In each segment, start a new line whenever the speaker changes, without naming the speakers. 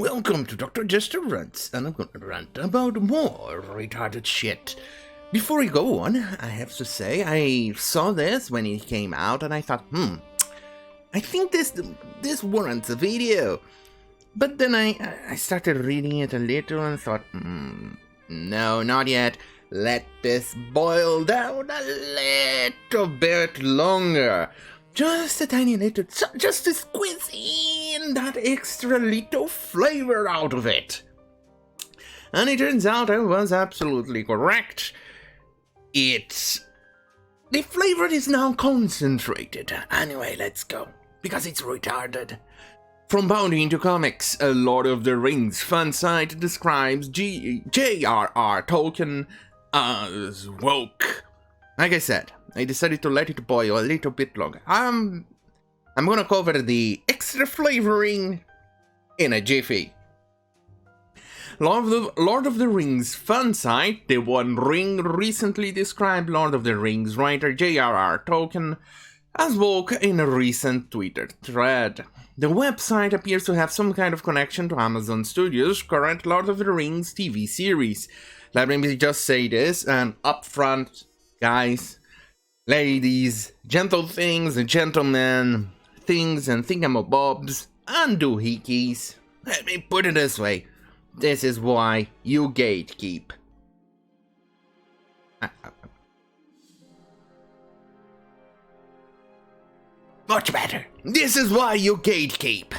Welcome to Dr. Jester Rants, and I'm gonna rant about more retarded shit. Before we go on, I have to say, I saw this when it came out, and I thought, I think this warrants a video. But then I started reading it a little and thought, no, not yet. Let this boil down a little bit longer. Just a tiny little, just to squeeze in that extra little flavor out of it. And it turns out I was absolutely correct. The flavor is now concentrated. Anyway, let's go, because it's retarded. From Bounding into Comics, a Lord of the Rings fan site describes j.r.r. Tolkien as woke. Like I said, I decided to let it boil a little bit longer. I'm gonna cover the extra flavoring in a jiffy. Lord of the Rings fan site, TheOneRing, recently described Lord of the Rings writer j.r.r. Tolkien as woke in a recent Twitter thread. The website appears to have some kind of connection to Amazon Studios' current Lord of the Rings TV series. Let me just say this, and upfront, guys, ladies, gentle things and gentlemen, things and thingamabobs, and doohickeys. Let me put it this way. This is why you gatekeep. Much better. This is why you gatekeep.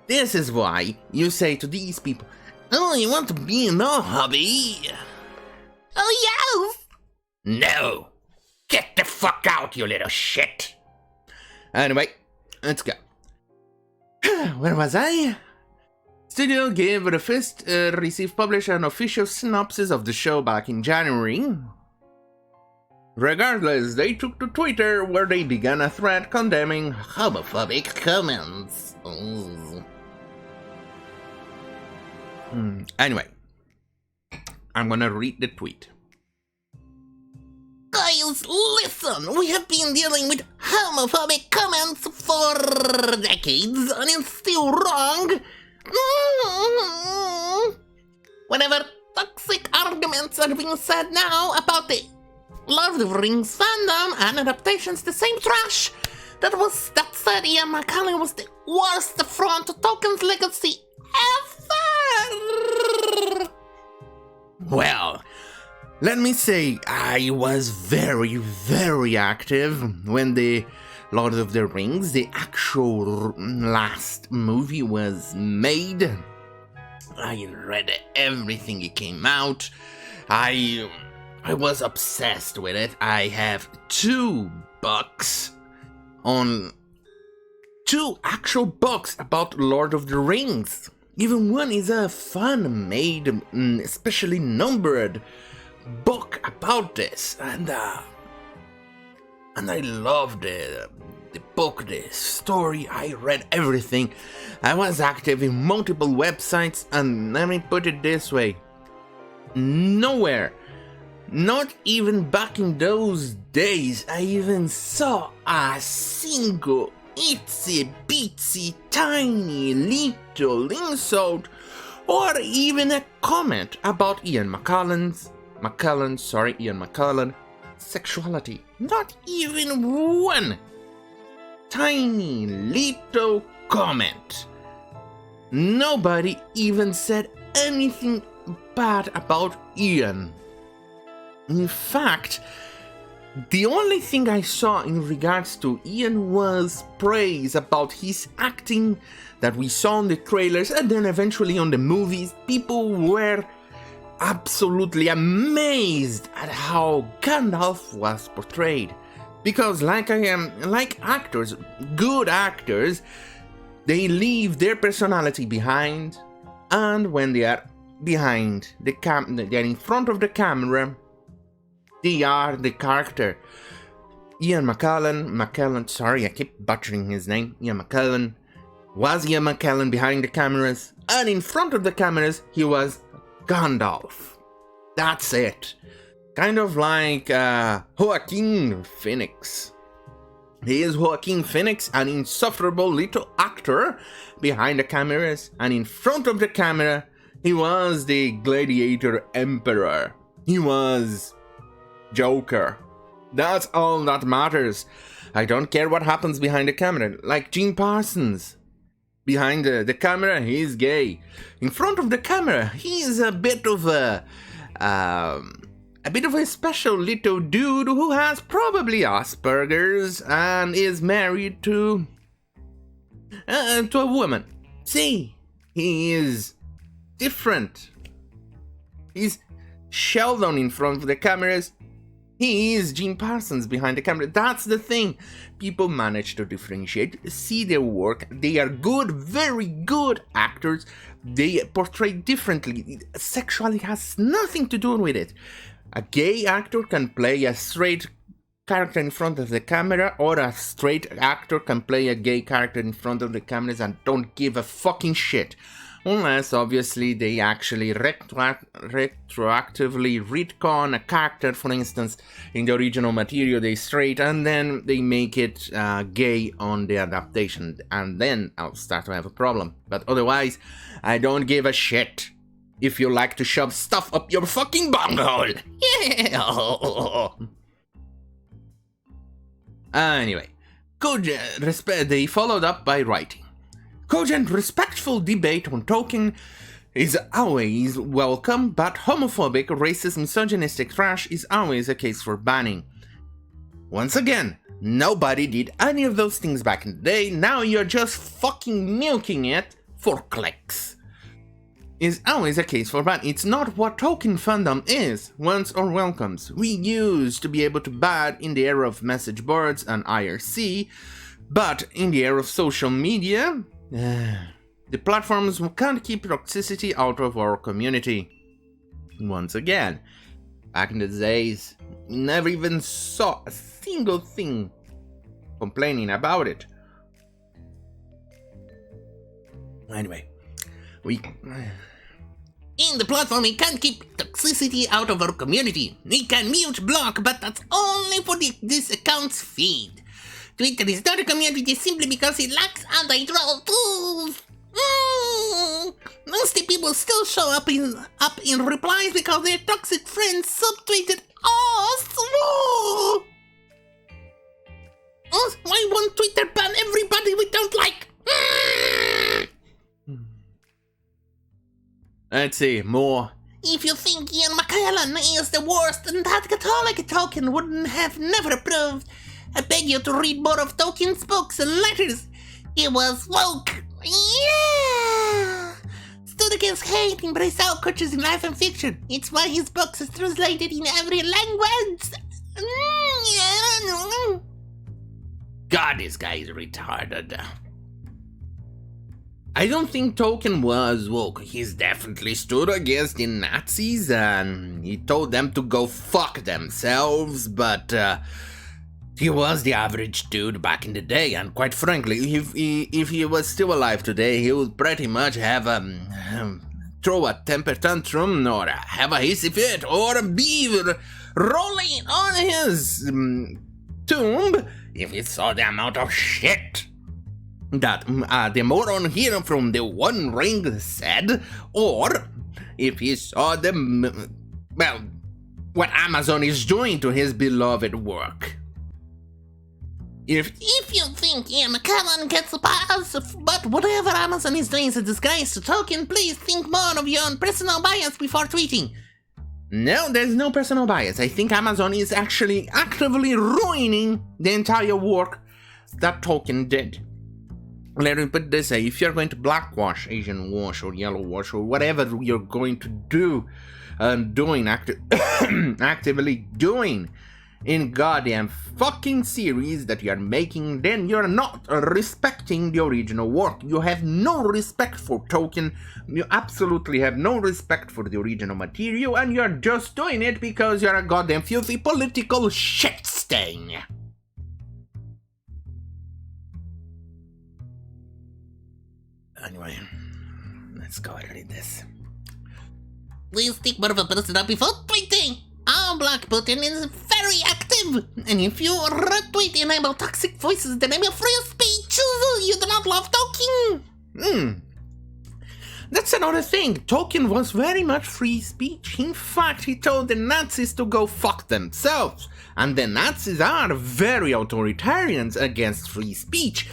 This is why you say to these people, oh, you want to be in our hobby? Oh, yes! No! Get the fuck out, you little shit! Anyway, let's go. Where was I? Studio gave the first received published an official synopsis of the show back in January. Regardless, they took to Twitter where they began a thread condemning homophobic comments. Anyway, I'm gonna read the tweet. Guys, listen! We have been dealing with homophobic comments for decades, and it's still wrong. Whenever toxic arguments are being said now about the Lord of the Rings fandom and adaptations, the same trash that said Ian McKellen was the worst affront to Tolkien's legacy ever. Well, let me say, I was very, very active when the Lord of the Rings, the actual last movie, was made. I read everything it came out. I was obsessed with it. I have two actual books about Lord of the Rings. Even one is a fan-made, especially numbered book about this, and I loved the book, the story. I read everything. I was active in multiple websites, and let me put it this way: nowhere, not even back in those days, I even saw a single itsy bitsy tiny little insult or even a comment about Ian McKellen's sexuality. Not even one tiny little comment. Nobody even said anything bad about Ian. In fact, the only thing I saw in regards to Ian was praise about his acting that we saw in the trailers and then eventually on the movies. People were absolutely amazed at how Gandalf was portrayed. Because like actors, good actors, they leave their personality behind, and when they are behind the they're in front of the camera, they are the character. Ian McKellen, sorry, I keep butchering his name. Ian McKellen was Ian McKellen behind the cameras, and in front of the cameras, he was Gandalf. That's it. Kind of like Joaquin Phoenix. He is Joaquin Phoenix, an insufferable little actor behind the cameras, and in front of the camera, he was the gladiator emperor. He was Joker. That's all that matters. I don't care what happens behind the camera, like Jim Parsons. Behind the camera, he's gay. In front of the camera, he's a bit of a special little dude who has probably Asperger's and is married to a woman. See, he is different. He's Sheldon in front of the cameras. He is Jim Parsons behind the camera. That's the thing. People manage to differentiate, see their work. They are good, very good actors. They portray differently. Sexuality has nothing to do with it. A gay actor can play a straight character in front of the camera, or a straight actor can play a gay character in front of the cameras and don't give a fucking shit. Unless, obviously, they actually retroactively retcon a character, for instance, in the original material they straight, and then they make it gay on the adaptation, and then I'll start to have a problem. But otherwise, I don't give a shit if you like to shove stuff up your fucking bunghole. Yeah. Anyway, they followed up by writing. Cogent, respectful debate on Tolkien is always welcome, but homophobic, racist, misogynistic trash is always a case for banning. Once again, nobody did any of those things back in the day, now you're just fucking milking it for clicks. Is always a case for ban. It's not what Tolkien fandom is, wants or welcomes. We used to be able to ban in the era of message boards and IRC, but in the era of social media, the platforms can't keep toxicity out of our community. Once again, back in the days, we never even saw a single thing complaining about it. Anyway, in the platform, we can't keep toxicity out of our community. We can mute, block, but that's only for this account's feed. Twitter is not a community simply because it lacks anti-troll tools. Mostly people still show up in replies because their toxic friends subtweeted us. Why won't Twitter ban everybody we don't like? Let's see, more. If you think Ian McKellen is the worst, then that Catholic Tolkien wouldn't have never approved. I beg you to read more of Tolkien's books and letters. It was woke. Yeah! Stood against hate, embraced all cultures in life and fiction. It's why his books are translated in every language. God, this guy is retarded. I don't think Tolkien was woke. He's definitely stood against the Nazis and he told them to go fuck themselves, but he was the average dude back in the day, and quite frankly, if he was still alive today, he would pretty much have throw a temper tantrum, or have a hissy fit, or be rolling on his tomb if he saw the amount of shit that the moron here from TheOneRing said, or if he saw what Amazon is doing to his beloved work. If you think Ian McKellen gets a pass, but whatever Amazon is doing is a disgrace to Tolkien, please think more of your own personal bias before tweeting. No, there's no personal bias. I think Amazon is actually actively ruining the entire work that Tolkien did. Let me put it this way, if you're going to blackwash, Asian wash, or yellow wash, or whatever you're going to do, actively doing in goddamn fucking series that you're making, then you're not respecting the original work. You have no respect for Tolkien, you absolutely have no respect for the original material, and you're just doing it because you're a goddamn filthy political shit stain. Anyway, let's go and read this. Please think more of a person up before tweeting. Our Black Putin is very active. offensive. And if you retweet enable toxic voices that enable free speech, you do not love Tolkien. That's another thing. Tolkien was very much free speech. In fact, he told the Nazis to go fuck themselves. And the Nazis are very authoritarians against free speech.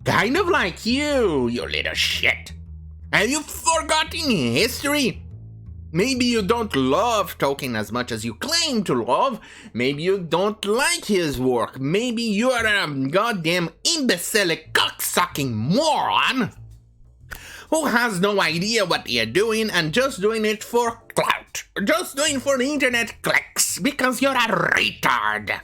Kind of like you little shit. Have you forgotten history? Maybe you don't love Tolkien as much as you claim to love. Maybe you don't like his work. Maybe you are a goddamn imbecilic cocksucking moron who has no idea what you're doing and just doing it for clout. Just doing for the internet clicks because you're a retard.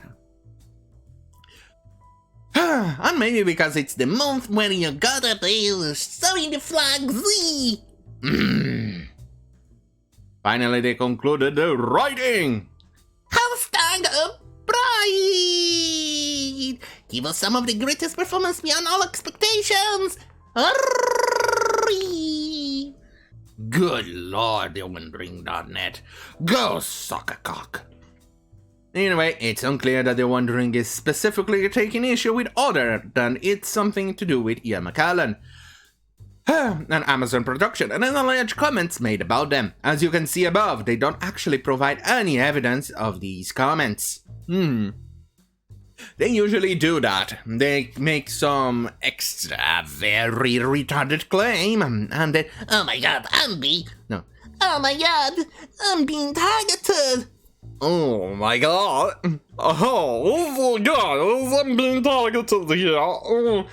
And maybe because it's the month when you gotta be sewing the flags. Finally, they concluded the writing. Hashtag pride. Give us some of the greatest performance beyond all expectations. Good lord, TheOneRing.net. Go suck a cock. Anyway, it's unclear that TheOneRing is specifically taking issue with other than it's something to do with Ian McKellen. An Amazon production and alleged comments made about them. As you can see above, they don't actually provide any evidence of these comments. They usually do that. They make some extra very retarded claim and then, oh my god, I'm being targeted. Oh my god. Oh my god, I'm being targeted here.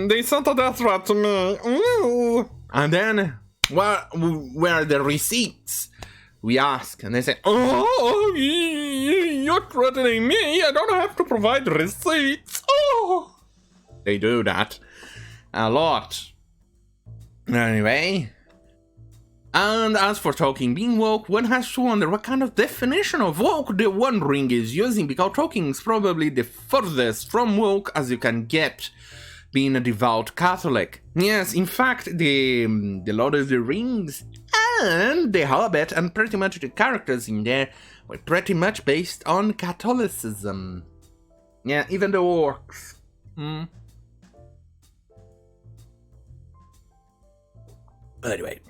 They sent a death threat to me. And then, where are the receipts? We ask, and they say, oh, you're threatening me, I don't have to provide receipts. Oh. They do that a lot. Anyway. And as for Tolkien being woke, one has to wonder what kind of definition of woke TheOneRing is using, because Tolkien is probably the furthest from woke as you can get, being a devout Catholic. Yes, in fact, the Lord of the Rings and The Hobbit and pretty much the characters in there were pretty much based on Catholicism. Yeah, even the orcs. Anyway,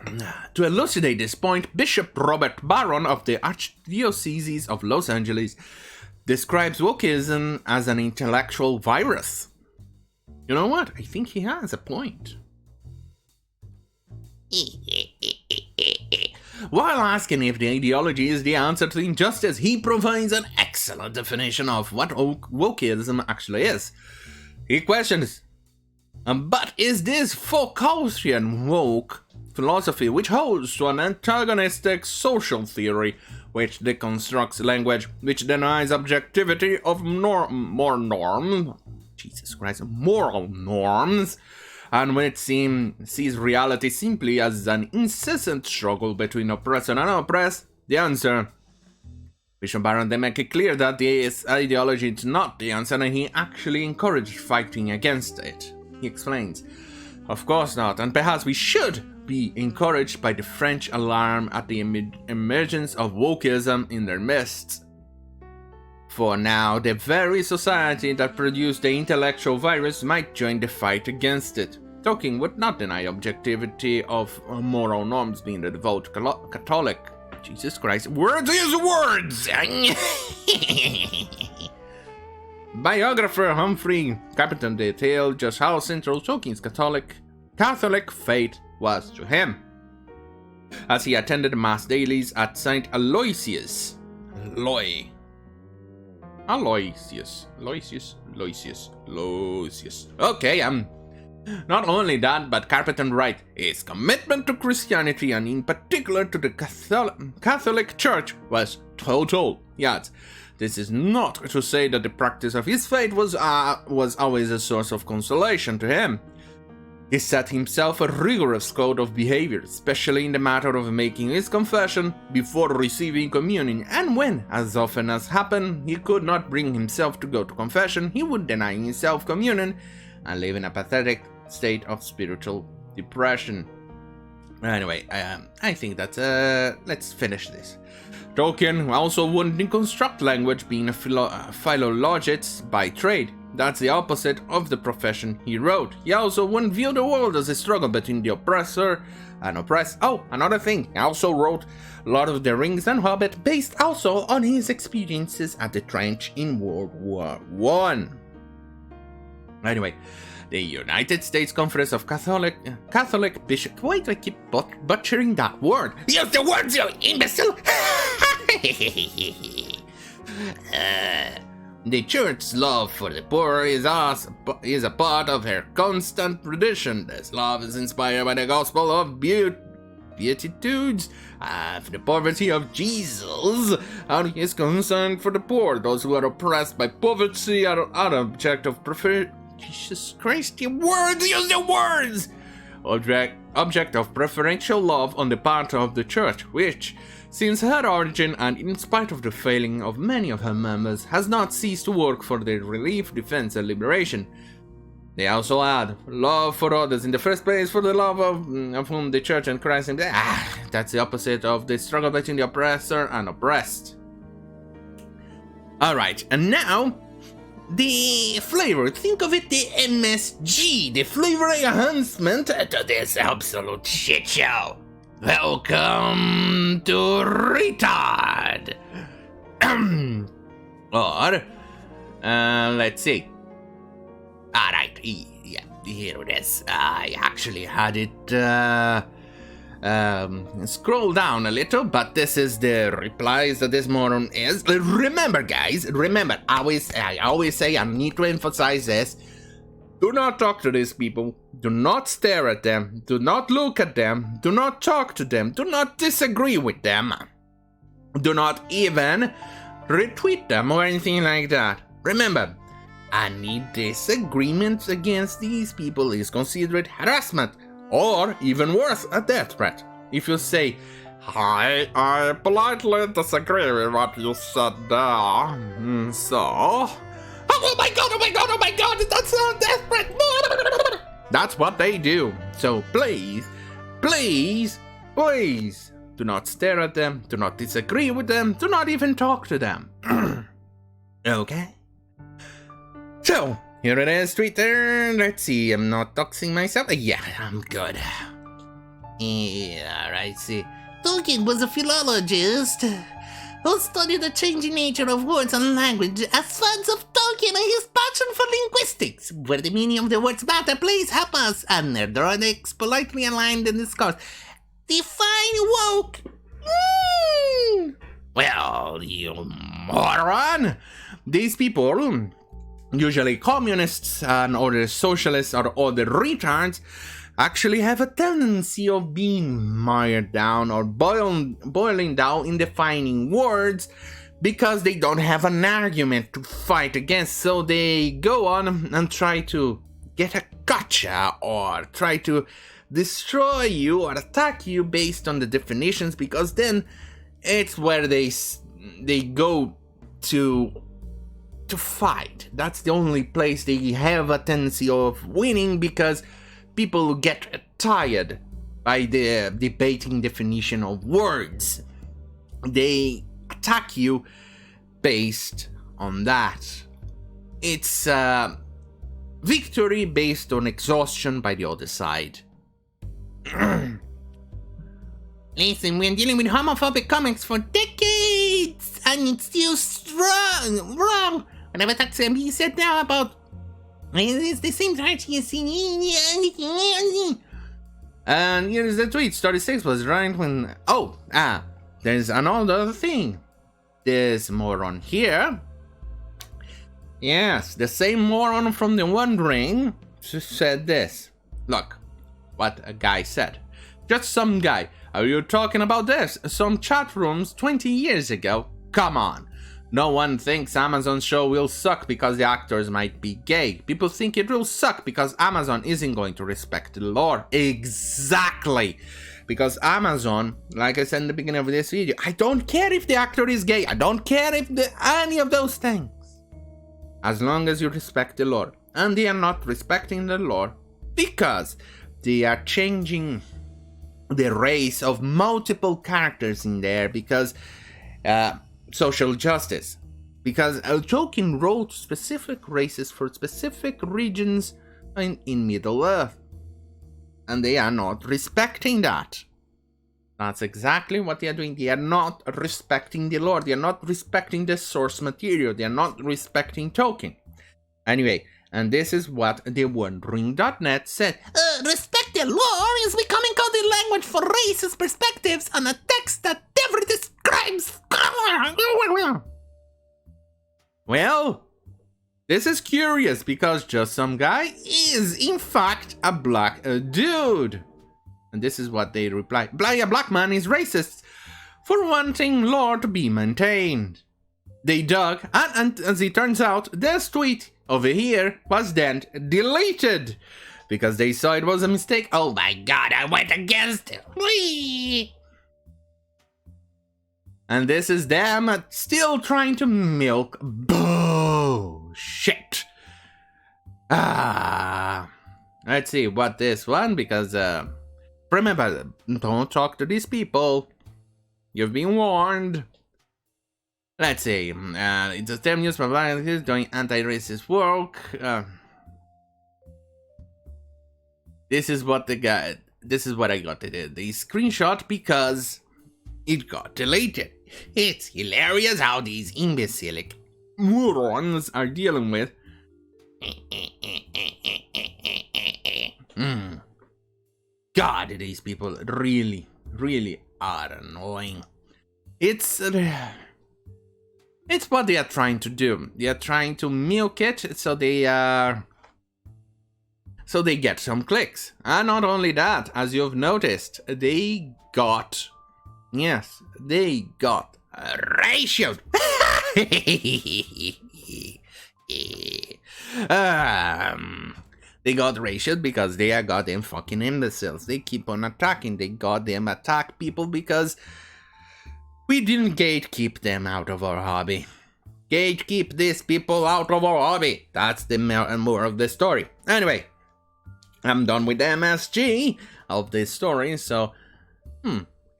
to elucidate this point, Bishop Robert Barron of the Archdiocese of Los Angeles describes wokeism as an intellectual virus. You know what? I think he has a point. While asking if the ideology is the answer to injustice, he provides an excellent definition of what wokeism actually is. He questions, but is this Foucaultian woke philosophy, which holds to an antagonistic social theory, which deconstructs language, which denies objectivity of moral norms, and which sees reality simply as an incessant struggle between oppressor and oppressed? The answer. Bishop Barron then make it clear that this ideology is not the answer, and he actually encouraged fighting against it. He explains, of course not, and perhaps we should be encouraged by the French alarm at the emergence of wokeism in their midst. For now, the very society that produced the intellectual virus might join the fight against it. Tolkien would not deny objectivity of moral norms, being the devout Catholic. Jesus Christ, words is words! Biographer Humphrey Carpenter detailed just how central Tolkien's Catholic faith was to him, as he attended mass dailies at St. Aloysius. Okay, not only that, but Carpenter writes, his commitment to Christianity and in particular to the Catholic Church was total. He adds, this is not to say that the practice of his faith was always a source of consolation to him. He set himself a rigorous code of behavior, especially in the matter of making his confession before receiving communion, and when, as often as happened, he could not bring himself to go to confession, he would deny himself communion and live in a pathetic state of spiritual depression. Anyway, I think that, let's finish this. Tolkien also wouldn't deconstruct language being a philologist by trade. That's the opposite of the profession he wrote. He also wouldn't view the world as a struggle between the oppressor and oppressed. Oh, another thing, he also wrote Lord of the Rings and Hobbit based also on his experiences at the trench in World War I. Anyway, the United States Conference of Catholic Bishops. Wait, I keep butchering that word. Use the words, you imbecile! The Church's love for the poor is a part of her constant tradition. This love is inspired by the gospel of Beatitudes, for the poverty of Jesus, and his concern for the poor. Those who are oppressed by poverty are an object of Jesus Christ, use the words! Object of preferential love on the part of the Church, which, since her origin and in spite of the failing of many of her members, has not ceased to work for their relief, defense, and liberation. They also add love for others in the first place, for the love of whom the Church and Christ and that's the opposite of the struggle between the oppressor and oppressed. Alright, and now the flavor. Think of it, the MSG, the flavor enhancement to this absolute shit show. Welcome to Retard. Or, let's see. Alright, yeah, here it is. I actually had it, scroll down a little, but this is the replies that this moron is. Remember, guys, I always say, I need to emphasize this. Do not talk to these people. Do not stare at them. Do not look at them. Do not talk to them. Do not disagree with them. Do not even retweet them or anything like that. Remember, any disagreement against these people is considered harassment, or even worse, a death threat. If you say, I politely disagree with what you said there, so... Oh my god, that's a death threat! That's what they do. So please, do not stare at them, do not disagree with them, do not even talk to them. Okay? So, here it is, Twitter. Let's see, I'm not doxing myself. Yeah, I'm good. Yeah, right, see. Tolkien was a philologist who studied the changing nature of words and language. As fans of Tolkien and his passion for linguistics, where the meaning of the words matter, please help us. Nerdonics politely aligned in discourse. Define woke. Well, you moron. These people, usually communists and other socialists or other retards, actually have a tendency of being mired down or boiling down in defining words because they don't have an argument to fight against, so they go on and try to get a gotcha or try to destroy you or attack you based on the definitions, because then it's where they go to fight. That's the only place they have a tendency of winning, because people get tired by the debating definition of words. They attack you based on that. It's victory based on exhaustion by the other side. Listen, we've been dealing with homophobic comics for decades, and it's still wrong. Whenever I talk to him, he said now about it's the same time you see. And here's the tweet. 36 was right when... there's another thing. This moron here. Yes, the same moron from TheOneRing said this. Look, what a guy said. Just some guy. Are you talking about this? Some chat rooms 20 years ago? Come on. No one thinks Amazon's show will suck because the actors might be gay. People think it will suck because Amazon isn't going to respect the lore. Exactly. Because Amazon, like I said in the beginning of this video, I don't care if the actor is gay. I don't care if any of those things. As long as you respect the lore. And they are not respecting the lore because they are changing the race of multiple characters in there because social justice. Because Tolkien wrote specific races for specific regions in Middle Earth. And they are not respecting that. That's exactly what they are doing. They are not respecting the lore. They are not respecting the source material. They are not respecting Tolkien. Anyway, and this is what TheOneRing.net said. Respect the lore is becoming coded language for racist perspectives on a text that never describes. Well, this is curious because Just Some Guy is in fact a black dude. And this is what they reply. A black man is racist for wanting lore to be maintained. They dug, and as it turns out, this tweet over here was then deleted because they saw it was a mistake. Oh my god, I went against it. Whee! And this is them still trying to milk bullshit. Let's see what this one, because remember, don't talk to these people. You've been warned. Let's see. It's a STEM news provider doing anti-racist work. This is what I got. The screenshot because it got deleted. It's hilarious how these imbecilic morons are dealing with. God, these people really, really are annoying. It's what they are trying to do. They are trying to milk it so they get some clicks. And not only that, as you've noticed, they got ratioed. They got ratioed because they are goddamn fucking imbeciles. They keep on attacking. They goddamn attack people because we didn't gatekeep them out of our hobby. Gatekeep these people out of our hobby. That's the more of the story. Anyway, I'm done with the MSG of this story, so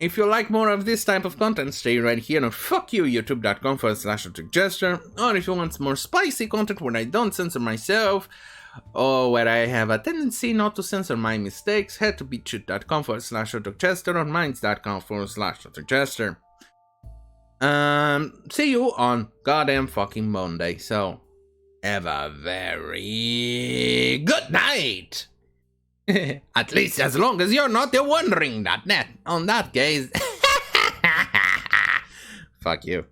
if you like more of this type of content, stay right here and fuck you, youtube.com/Jester. Or if you want more spicy content where I don't censor myself, or where I have a tendency not to censor my mistakes, head to beachute.com/Jester or minds.com/Jester. See you on goddamn fucking Monday, so have a very good night. At least as long as you're not TheOneRing.net. On that case, fuck you.